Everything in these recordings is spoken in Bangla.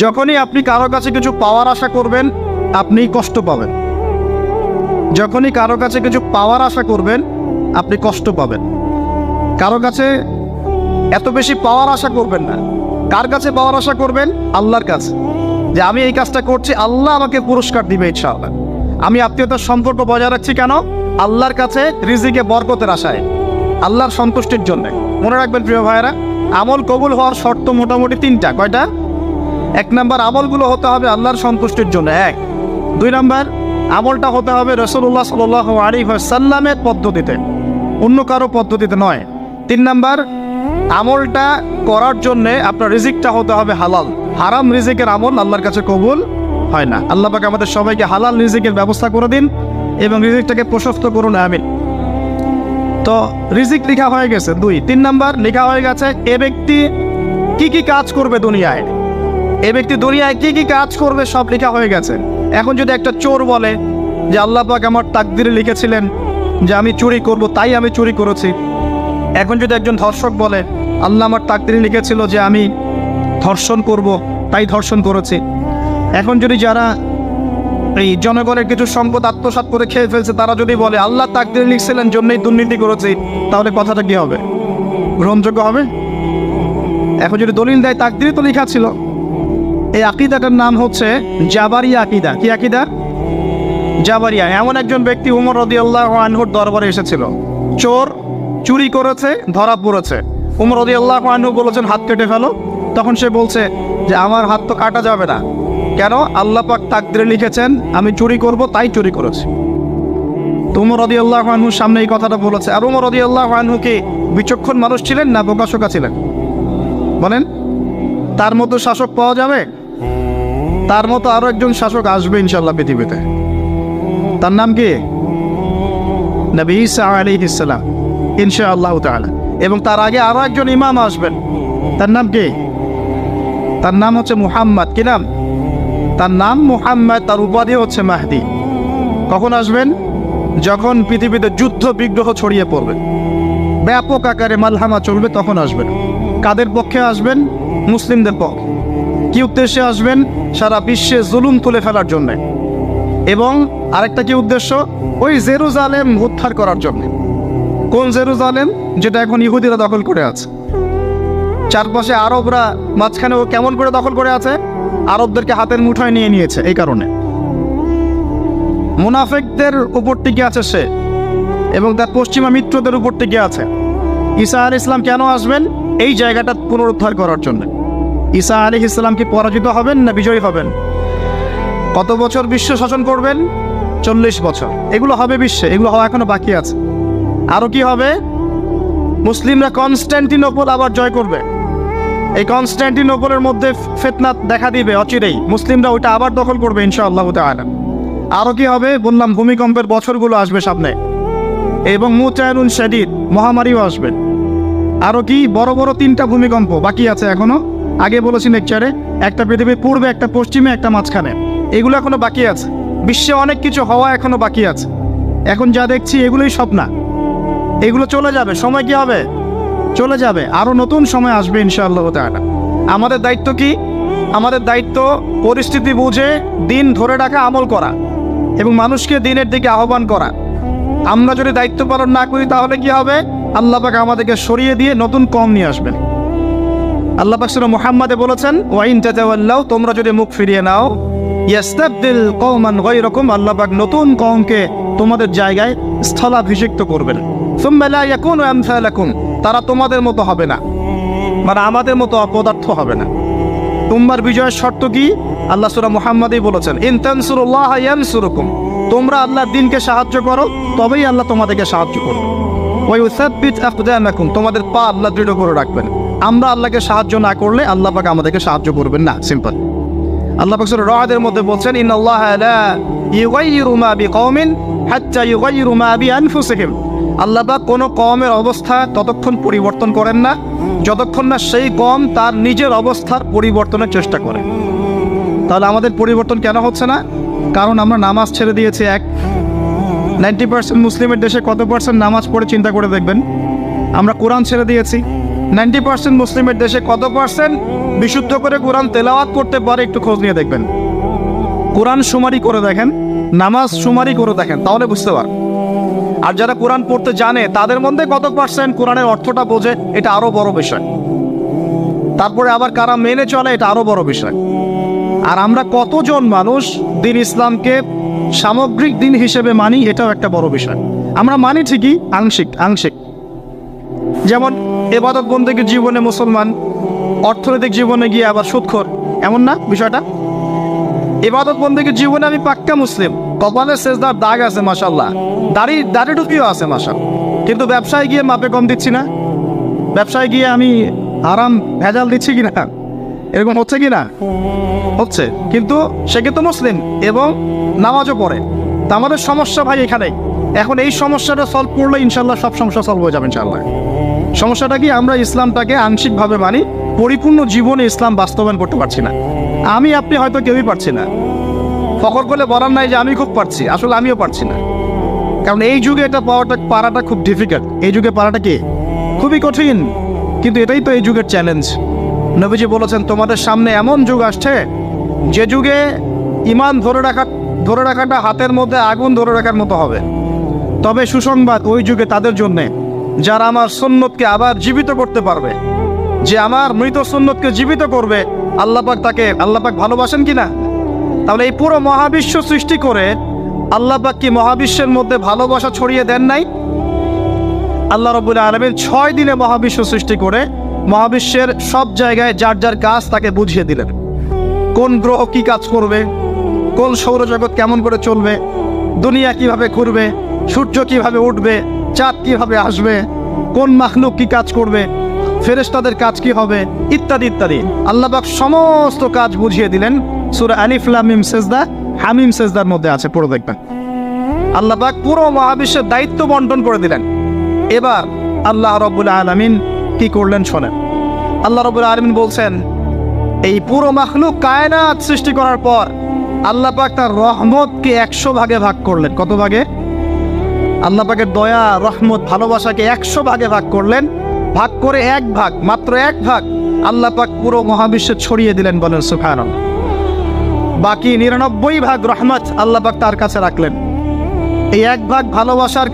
যখনই আপনি কারো কাছে কিছু পাওয়ার আশা করবেন, আপনি কষ্ট পাবেন। যখনই কারো কাছে কিছু পাওয়ার আশা করবেন, আপনি কষ্ট পাবেন। কারো কাছে এত বেশি পাওয়ার আশা করবেন না। কার কাছে পাওয়ার আশা করবেন? আল্লাহর কাছে, যে আমি এই কাজটা করছি, আল্লাহ আমাকে পুরস্কার দিবে ইনশাআল্লাহ। আমি আত্মীয়তার সম্পর্ক বজায় রাখছি কেন? আল্লাহর কাছে রিজিকে বরকতের আশায়, আল্লাহর সন্তুষ্টির জন্য। মনে রাখবেন প্রিয় ভাইয়েরা, আমল কবুল হওয়ার শর্ত মোটামুটি তিনটা। কয়টা? 1 নাম্বার, আমলগুলো হতে হবে আল্লাহর সন্তুষ্টির জন্য। 1। 2 নাম্বার, আমলটা হতে হবে রাসূলুল্লাহ সাল্লাল্লাহু আলাইহি ওয়াসাল্লামের পদ্ধতিতে, অন্য কারো পদ্ধতিতে নয়। 3 নাম্বার, আমলটা করার জন্যে আপনার রিজিকটা হতে হবে হালাল। হারাম রিজিকের আমল আল্লাহর কাছে কবুল হয় না। আল্লাহ পাক আমাদের সবাইকে হালাল রিজিকের ব্যবস্থা করে দিন এবং রিজিকটাকে প্রশস্ত করুন, আমিন। তো রিজিক লেখা হয়ে গেছে 2। 3 নাম্বার লেখা হয়ে গেছে এ ব্যক্তি কি কি কাজ করবে দুনিয়ায়, এ ব্যক্তি দুনিয়ায় কি কি কাজ করবে সব লেখা হয়ে গেছে। এখন যদি একটা চোর বলে যে আল্লাহ পাক আমার তাকদিরে লিখেছিলেন যে আমি চুরি করব, তাই আমি চুরি করেছি। এখন যদি একজন ধর্ষক বলে আল্লাহ আমার তাকদিরে লিখেছিল যে আমি ধর্ষণ করব, তাই ধর্ষণ করেছি। এখন যদি যারা এই জনগণের কিছু সম্পদ আত্মসাৎ করে খেয়ে ফেলছে, তারা যদি বলে আল্লাহ তাকদিরে লিখছিলেন জন্যই দুর্নীতি করেছি, তাহলে কথাটা কি হবে? গ্রহণযোগ্য হবে? এখন যদি দলিল দেয় তাকদিরে তো লেখা ছিল। এই আকীদাটার নাম হচ্ছে জাবারিয়া আকীদা। কি আকীদা? জাবারিয়া। এমন একজন ব্যক্তি উমর রাদিয়াল্লাহু আনহুর দরবারে এসেছিল। চোর চুরি করেছে, ধরা পড়েছে। উমর রাদিয়াল্লাহু আনহু বলেছেন হাত কেটে ফেলো। তখন সে বলছে যে আমার হাত তো কাটা যাবে না। কেন? আল্লাহ পাক তাকদিরে লিখেছেন আমি চুরি করব, তাই চুরি করেছি। তো উমর রাদিয়াল্লাহু আনহুর সামনে এই কথাটা বলেছে। আর উমর রাদিয়াল্লাহু আনহু কি বিচক্ষণ মানুষ ছিলেন না বোকাশোকা ছিলেন? বলেন, তার মতো শাসক পাওয়া যাবে? তার মতো আরো একজন শাসক আসবে ইনশাআল্লাহ পৃথিবীতে। তার নাম কি? নবী ঈসা আলাইহিস সালাম, ইনশাআল্লাহ তাআলা। এবং তার আগে আরো একজন ইমাম আসবেন। তার নাম কি? তার নাম হচ্ছে মুহাম্মদ। কি নাম? তার নাম মুহাম্মদ, তার উপাধি হচ্ছে মাহদি। কখন আসবেন? যখন পৃথিবীতে যুদ্ধ বিগ্রহ ছড়িয়ে পড়বে, ব্যাপক আকারে মালহামা চলবে, তখন আসবেন। কাদের পক্ষে আসবেন? মুসলিমদের পক্ষে। কি উদ্দেশ্যে আসবেন? সারা বিশ্বে জুলুম তুলে ফেলার জন্য। এবং আরেকটা কি উদ্দেশ্য? ওই জেরুজালেম উদ্ধার করার জন্য। কোন জেরুজালেম? যেটা এখন ইহুদিরা দখল করে আছে। চারপাশে আরবরা, মাঝখানে ও কেমন করে দখল করে আছে? আরবদেরকে হাতের মুঠোয় নিয়ে নিয়েছে। এই কারণে মুনাফিকদের উপর টিকে আছে সে, এবং তার পশ্চিমা মিত্রদের উপর টিকে আছে। ঈসা আলাইহিস সালাম কেন আসবেন? এই জায়গাটা পুনরুদ্ধার করার জন্য। ঈসা আলাইহিস সালাম কি পরাজিত হবেন না বিজয়ী হবেন? কত বছর বিশ্ব শাসন করবেন? 40 বছর। এগুলো হবে বিশ্বে, এগুলো হওয়া এখনো বাকি আছে। আরো কি হবে? মুসলিমরা কনস্ট্যান্টিনোপল আবার জয় করবে। এই কনস্ট্যান্টিনোপলের মধ্যে ফিতনা দেখা দিবে অচিরেই, মুসলিমরা ওইটা আবার দখল করবে ইনশাআল্লাহ তাআলা। আরো কি হবে? বললাম ভূমিকম্পের বছরগুলো আসবে সামনে, এবং মুতায়নুন শাদীদ, মহামারীও আসবে। আরো কি? বড় বড় 3টা ভূমিকম্প বাকি আছে এখনো। আগে বলেছি লেকচারে, একটা পৃথিবীর পূর্বে, একটা পশ্চিমে, একটা মাঝখানে। এগুলো এখনো বাকি আছে। বিশ্বে অনেক কিছু হওয়া এখনো বাকি আছে। এখন যা দেখছি এগুলোই স্বপ্ন। এগুলো চলে যাবে, সময় কি হবে? চলে যাবে। আরো নতুন সময় আসবে ইনশাআল্লাহ তাআলা। আমাদের দায়িত্ব কি? আমাদের দায়িত্ব পরিস্থিতি বুঝে দিন ধরে রাখা, আমল করা এবং মানুষকে দিনের দিকে আহ্বান করা। আমরা যদি দায়িত্ব পালন না করি তাহলে কি হবে? আল্লাহ পাক আমাদেরকে সরিয়ে দিয়ে নতুন কওম নিয়ে আসবেন। আল্লাহ পাক সূরা মুহাম্মাদে বলেছেন ওয়া ইন তাতাওয়াল্লাউ, তোমরা যদি মুখ ফিরিয়ে নাও, ইয়াস্তাবদিল কওমান গায়রাকুম, আল্লাহ পাক নতুন কওমকে তোমাদের জায়গায় স্থলাভিষিক্ত করবেন। সুম্মা লা ইয়াকুনু আমসালাকুম, তারা তোমাদের মতো হবে না, মানে আমাদের মতো অপদার্থ হবে না। তোমার বিজয়ের শর্ত কি? আল্লাহ সূরা মুহাম্মাদেই বলেছেন ইন তানসুরুল্লাহ ইয়ানসুরুকুম, তোমরা আল্লাহর দ্বীনকে সাহায্য করো, তবেই আল্লাহ তোমাদেরকে সাহায্য করবে। ওয়া ইউসাব্বিত আকদামাকুম, তোমাদের পা আল্লাহ দৃঢ় করে রাখবেন। আমরা আল্লাহকে সাহায্য না করলে আল্লাহ পাক আমাদেরকে সাহায্য করবেন না। সিম্পল। আল্লাহ পাক সূরা রাদের মধ্যে বলছেন ইন্নাল্লাহা লা ইউগাইয়িরু মা বিকওমিন হাত্তা ইউগাইয়িরু মা বিআনফুসিহিম, আল্লাহ পাক কোনো কওমের অবস্থা ততক্ষণ পরিবর্তন করেন না যতক্ষণ না সেই কওম তার নিজের অবস্থার পরিবর্তনের চেষ্টা করে। তাহলে আমাদের পরিবর্তন কেন হচ্ছে না? কারণ আমরা নামাজ ছেড়ে দিয়েছি। 90% মুসলিমের দেশে কত পার্সেন্ট নামাজ পড়ে চিন্তা করে দেখবেন। আমরা কোরআন ছেড়ে দিয়েছি, 90% মুসলিমের দেশে কত পার্সেন্ট বিশুদ্ধ করে কোরআন তেলাওয়াত করতে পারে একটু খোঁজ নিয়ে দেখবেন। কোরআন শুমারি করে দেখেন, নামাজ শুমারি করে দেখেন, তাহলে বুঝতে পারবেন। আর যারা কোরআন পড়তে জানে তাদের মধ্যে কত পার্সেন্ট কোরআনের অর্থটা বোঝে, এটা আরো বড় বিষয়। তারপরে আবার কারা মেনে চলে, এটা আরো বড় বিষয়। আর আমরা কতজন মানুষ দিন ইসলামকে সামগ্রিক দিন হিসেবে মানি, এটাও একটা বড় বিষয়। আমরা মানি ঠিকই, আংশিক। যেমন ইবাদত বন্দেগীর জীবনে মুসলমান, অর্থনৈতিক জীবনে গিয়ে আবার সুদখোর, এমন না বিষয়টা? ইবাদত বন্দেগীর জীবনে আমি পাক্কা মুসলিম, কপালে সেজদার দাগ আছে মাশাআল্লাহ, দাড়ি টুপিও আছে মাশাআল্লাহ, কিন্তু ব্যবসায় গিয়ে মাপে কম দিচ্ছি না, ব্যবসায় গিয়ে আমি আরাম ভেজাল দিচ্ছি কিনা, এরকম হচ্ছে কিনা? হচ্ছে, কিন্তু সে কিন্তু মুসলিম এবং নামাজও পড়ে। তা আমাদের সমস্যা ভাই এখানেই। এখন এই সমস্যাটা সলভ করলে ইনশাল্লাহ সব সমস্যা সলভ হয়ে যাবে ইনশাল্লাহ। সমস্যাটা কি, আমরা ইসলামটাকে আংশিকভাবে মানি, পরিপূর্ণ জীবনে ইসলাম বাস্তবায়ন করতে পারছি না। আপনি হয়তো কেউই পারছি না, ফখর করলে বলার নাই যে আমি খুব পারছি, আসলে আমিও পারছি না। কারণ এই যুগে এটা পারাটা খুব ডিফিকাল্ট, এই যুগে পারাটা কি খুবই কঠিন। কিন্তু এটাই তো এই যুগের চ্যালেঞ্জ। নবীজি বলেছেন তোমাদের সামনে এমন যুগ আসছে যে যুগে ঈমান ধরে রাখাটা হাতের মধ্যে আগুন ধরে রাখার মতো হবে। তবে সুসংবাদ ওই যুগে তাদের জন্যে যারা আমার সুন্নতকে আবার জীবিত করতে পারবে, যে আমার মৃত সুন্নতকে জীবিত করবে, আল্লাহ পাক ভালোবাসেন কিনা? তাহলে এই পুরো মহাবিশ্ব সৃষ্টি করে আল্লাহ পাক কি মহাবিশ্বের মধ্যে ভালোবাসা ছড়িয়ে দেন নাই? আল্লাহ রাব্বুল আলামিন 6 দিনে মহাবিশ্ব সৃষ্টি করে মহাবিশ্বের সব জায়গায় যার যার কাজ তাকে বুঝিয়ে দিলেন। কোন গ্রহ কি কাজ করবে, কোন সৌরজগৎ কেমন করে চলবে, দুনিয়া কিভাবে ঘুরবে, সূর্য কিভাবে উঠবে, চাঁদ কিভাবে আসবে, কোন মাখলুক কি কাজ করবে, ফেরেশতাদের কাজ কি হবে, ইত্যাদি ইত্যাদি। আল্লাহ পাক সমস্ত কাজ বুঝিয়ে দিলেন। সূরা আলিফ লাম মিম সেজদা, হামিম সেজদার মধ্যে আছে, পড়ে দেখবেন। আল্লাহ পাক পুরো মহাবিশ্বের দায়িত্ব বন্টন করে দিলেন। এবার আল্লাহ রাব্বুল আলামিন কি করলেন শোনেন। আল্লাহ রাব্বুল আলামিন বলছেন, এই পুরো মাখলুক কায়নাত সৃষ্টি করার পর আল্লাহ পাক তার রহমতকে 100 ভাগে ভাগ করলেন। কত ভাগে? আল্লাহ পাকের দয়া, রহমত, ভালোবাসাকে 100 ভাগে ভাগ করলেন। ভাগ করে মাত্র এক ভাগ আল্লাহ পাক পুরো মহাবিশ্বে ছড়িয়ে দিলেন, বলেন সুবহানাল্লাহ। বাকি 99 ভাগ রহমত আল্লাহ পাক তার কাছে রাখলেন। এই এক ভাগ ভালোবাসার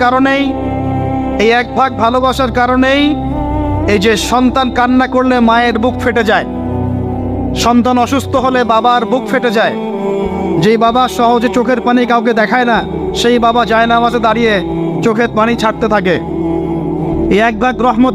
কারণেই এই যে সন্তান কান্না করলে মায়ের বুক ফেটে যায়, সন্তান অসুস্থ হলে বাবার বুক ফেটে যায়, যেই বাবা সহজে চোখের পানি কাউকে দেখায় না, সেই বাবা জায়নামাজে দাঁড়িয়ে চোখের পানি ছাড়তে থাকে। এই এক ভাগ রহমত